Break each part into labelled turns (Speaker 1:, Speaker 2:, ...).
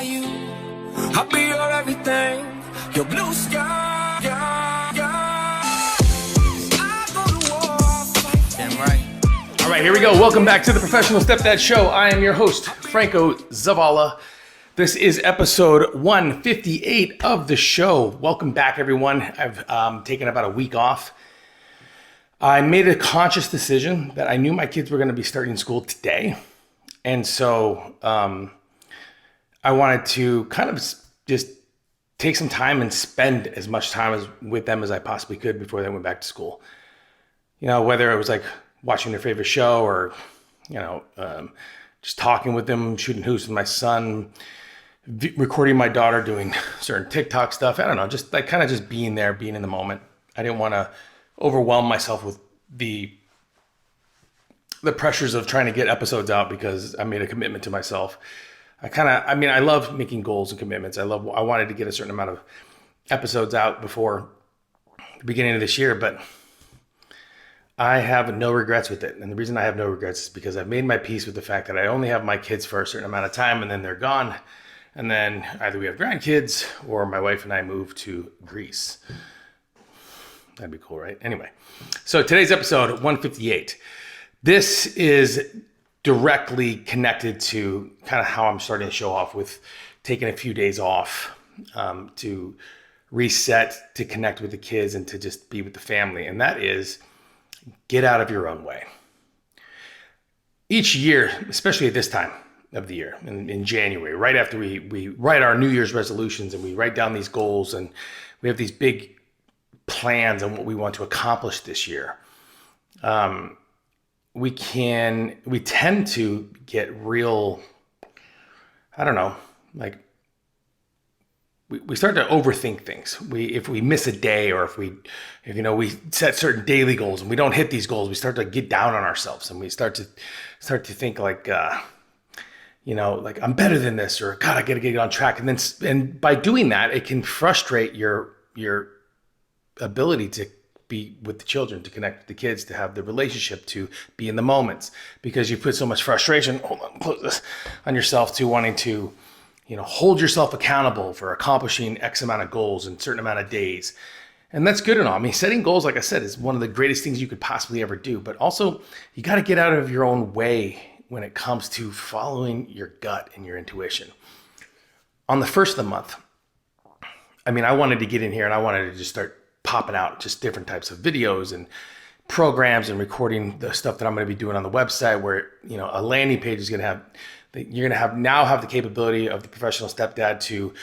Speaker 1: by you. I'll be your everything, your blue sky. I go to war, fight.
Speaker 2: Damn right. All right, here we go. Welcome back to the Professional Stepdad Show. I am your host, Franco Zavala. This is episode 158 of the show. Welcome back, everyone. I've taken about a week off. I made a conscious decision that I knew my kids were going to be starting school today. And so I wanted to kind of just take some time and spend as much time with them as I possibly could before they went back to school. You know, whether it was like watching their favorite show or, just talking with them, shooting hoops with my son, recording my daughter doing certain TikTok stuff. I don't know, just like kind of just being there, being in the moment. I didn't want to overwhelm myself with the pressures of trying to get episodes out because I made a commitment to myself. I love making goals and commitments. I wanted to get a certain amount of episodes out before the beginning of this year, but I have no regrets with it. And the reason I have no regrets is because I've made my peace with the fact that I only have my kids for a certain amount of time and then they're gone. And then either we have grandkids or my wife and I move to Greece. That'd be cool, right? Anyway, so today's episode 158. This is directly connected to kind of how I'm starting to show off with taking a few days off to reset, to connect with the kids and to just be with the family. And that is get out of your own way. Each year, especially at this time of the year, in January, right after we write our New Year's resolutions and we write down these goals and we have these big plans on what we want to accomplish this year. We tend to get real, I don't know, like we start to overthink things. If we miss a day or if we set certain daily goals and we don't hit these goals, we start to get down on ourselves and we start to think like, like I'm better than this, or God, I got to get on track. And by doing that, it can frustrate your ability to be with the children, to connect with the kids, to have the relationship, to be in the moments, because you put so much frustration, close this, on yourself to wanting to, hold yourself accountable for accomplishing X amount of goals in a certain amount of days. And that's good and all. I mean, setting goals, like I said, is one of the greatest things you could possibly ever do. But also, you got to get out of your own way when it comes to following your gut and your intuition. On the first of the month, I wanted to get in here and I wanted to just start popping out just different types of videos and programs and recording the stuff that I'm going to be doing on the website, where, a landing page is going to have, you're going to have the capability of the Professional Stepdad to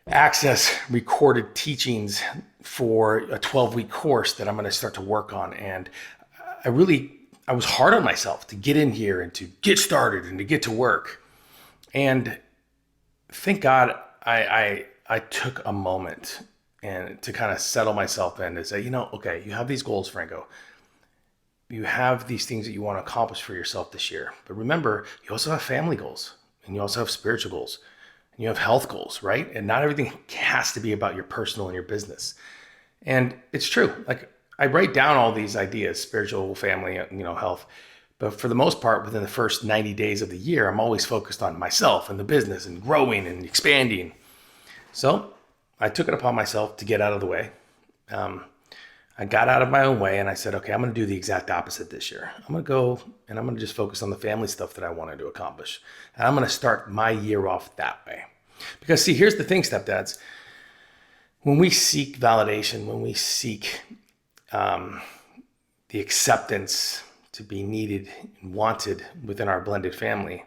Speaker 2: access recorded teachings for a 12-week course that I'm going to start to work on. And I was hard on myself to get in here and to get started and to get to work. And thank God I took a moment and to kind of settle myself in to say, okay, you have these goals, Franco. You have these things that you want to accomplish for yourself this year. But remember, you also have family goals and you also have spiritual goals and you have health goals, right? And not everything has to be about your personal and your business. And it's true. Like, I write down all these ideas, spiritual, family, health. But for the most part, within the first 90 days of the year, I'm always focused on myself and the business and growing and expanding. So I took it upon myself to get out of the way. I got out of my own way and I said, okay, I'm going to do the exact opposite this year. I'm going to go and I'm going to just focus on the family stuff that I wanted to accomplish. And I'm going to start my year off that way. Because see, here's the thing, stepdads. When we seek validation, when we seek the acceptance to be needed and wanted within our blended family,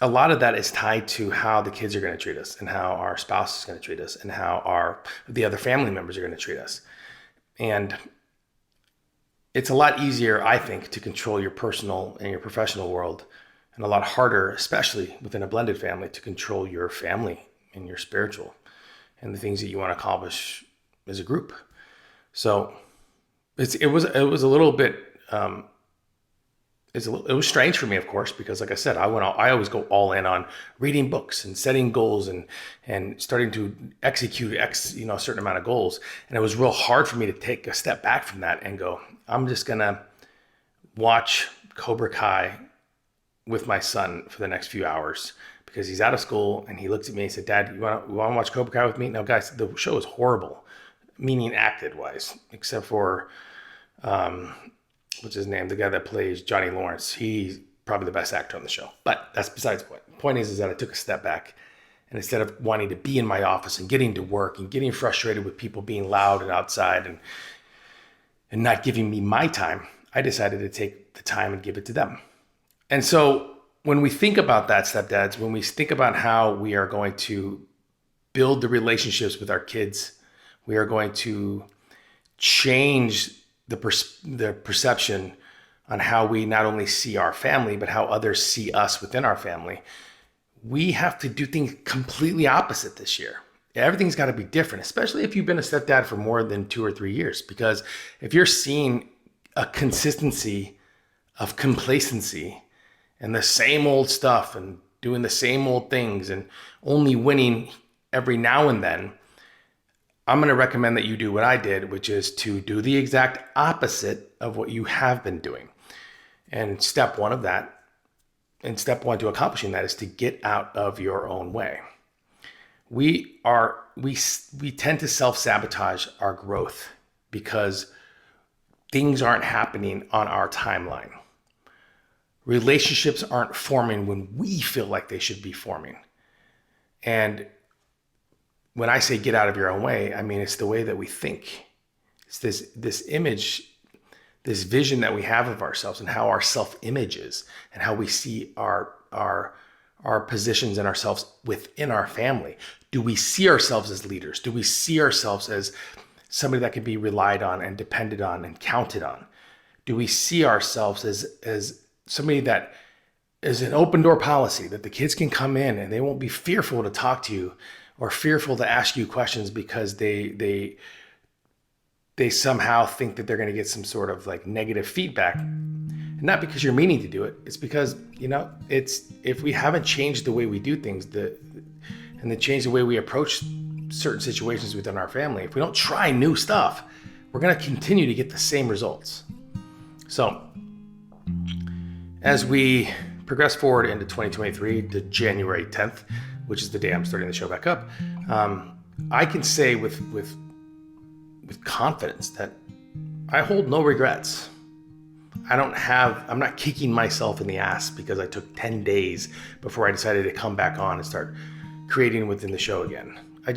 Speaker 2: a lot of that is tied to how the kids are going to treat us and how our spouse is going to treat us and how the other family members are going to treat us. And it's a lot easier, I think, to control your personal and your professional world, and a lot harder, especially within a blended family, to control your family and your spiritual and the things that you want to accomplish as a group. So it was a little bit it was strange for me, of course, because like I said, I always go all in on reading books and setting goals and starting to execute a certain amount of goals. And it was real hard for me to take a step back from that and go, I'm just going to watch Cobra Kai with my son for the next few hours because he's out of school, and he looked at me and said, Dad, you want to watch Cobra Kai with me? Now, guys, the show is horrible, meaning acted wise, except for, what's his name? The guy that plays Johnny Lawrence. He's probably the best actor on the show, but that's besides the point. The point is that I took a step back, and instead of wanting to be in my office and getting to work and getting frustrated with people being loud and outside and not giving me my time, I decided to take the time and give it to them. And so when we think about that, stepdads, when we think about how we are going to build the relationships with our kids, we are going to change the perception on how we not only see our family, but how others see us within our family. We have to do things completely opposite this year. Everything's got to be different, especially if you've been a stepdad for more than 2 or 3 years. Because if you're seeing a consistency of complacency and the same old stuff and doing the same old things and only winning every now and then, I'm going to recommend that you do what I did, which is to do the exact opposite of what you have been doing. And step one to accomplishing that is to get out of your own way. We tend to self-sabotage our growth because things aren't happening on our timeline. Relationships aren't forming when we feel like they should be forming. And when I say get out of your own way, I mean, it's the way that we think. It's this image, this vision that we have of ourselves and how our self-image is and how we see our positions and ourselves within our family. Do we see ourselves as leaders? Do we see ourselves as somebody that can be relied on and depended on and counted on? Do we see ourselves as somebody that is an open door policy, that the kids can come in and they won't be fearful to talk to you or fearful to ask you questions because they somehow think that they're going to get some sort of like negative feedback? And not because you're meaning to do it. It's because, it's if we haven't changed the way we do things and change the way we approach certain situations within our family, if we don't try new stuff, we're going to continue to get the same results. So as we progress forward into 2023 to January 10th, which is the day I'm starting the show back up, I can say with confidence that I hold no regrets. I'm not kicking myself in the ass because I took 10 days before I decided to come back on and start creating within the show again. I'm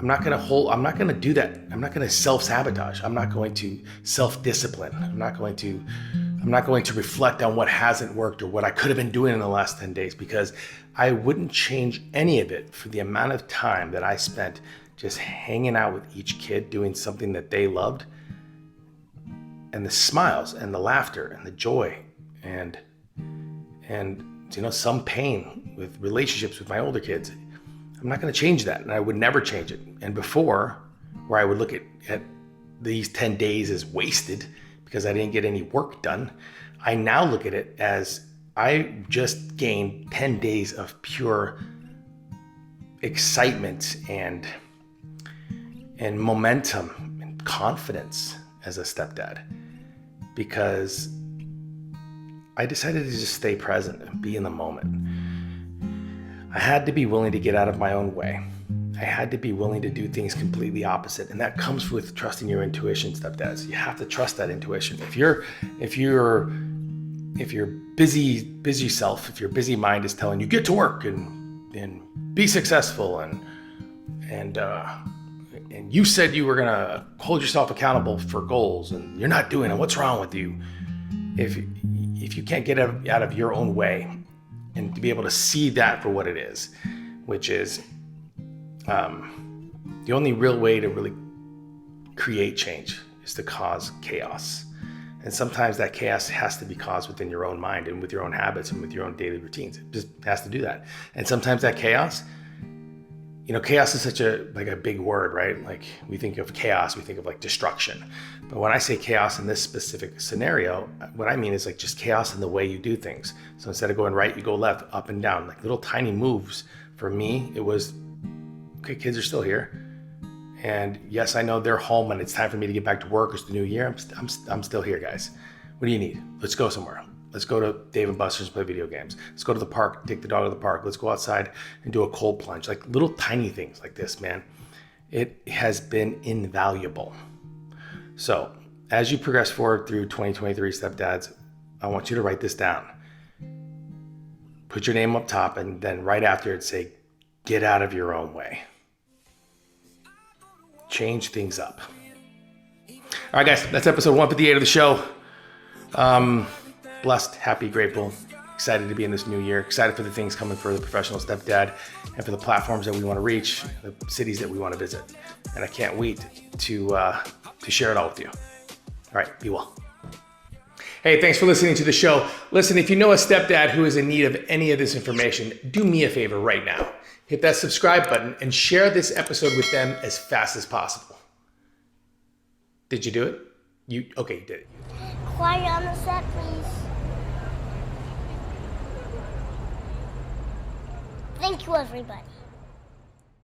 Speaker 2: not going to do that. I'm not going to self-sabotage. I'm not going to self-discipline. I'm not going to reflect on what hasn't worked or what I could have been doing in the last 10 days, because I wouldn't change any of it for the amount of time that I spent just hanging out with each kid, doing something that they loved, and the smiles and the laughter and the joy and some pain with relationships with my older kids. I'm not going to change that, and I would never change it. And before, where I would look at these 10 days as wasted because I didn't get any work done, I now look at it as I just gained 10 days of pure excitement and momentum and confidence as a stepdad, because I decided to just stay present and be in the moment. I had to be willing to get out of my own way. I had to be willing to do things completely opposite. And that comes with trusting your intuition, stepdads. You have to trust that intuition. If your busy self, if your busy mind is telling you get to work and be successful and you said you were gonna hold yourself accountable for goals and you're not doing it, what's wrong with you? If you can't get out of your own way and to be able to see that for what it is, which is the only real way to really create change is to cause chaos. And sometimes that chaos has to be caused within your own mind and with your own habits and with your own daily routines. It just has to do that. And sometimes that chaos, chaos is such a big word, right? Like we think of chaos, we think of like destruction. But when I say chaos in this specific scenario, what I mean is like just chaos in the way you do things. So instead of going right, you go left, up and down, like little tiny moves. For me, it was, okay, kids are still here. And yes, I know they're home and it's time for me to get back to work. It's the new year. I'm still here, guys. What do you need? Let's go somewhere. Let's go to Dave & Buster's and play video games. Let's go to the park, take the dog to the park. Let's go outside and do a cold plunge. Like little tiny things like this, man. It has been invaluable. So as you progress forward through 2023 stepdads, I want you to write this down. Put your name up top and then right after it say, get out of your own way. Change things up. All right, guys, that's episode 158 of the show. Blessed, happy, grateful, excited to be in this new year, excited for the things coming for the professional stepdad and for the platforms that we want to reach, the cities that we want to visit. And I can't wait to share it all with you. All right, be well. Hey, thanks for listening to the show. Listen, if you know a stepdad who is in need of any of this information, do me a favor right now. Hit that subscribe button and share this episode with them as fast as possible. Did you do it? Okay, you did it.
Speaker 3: Quiet on the set, please. Thank you, everybody.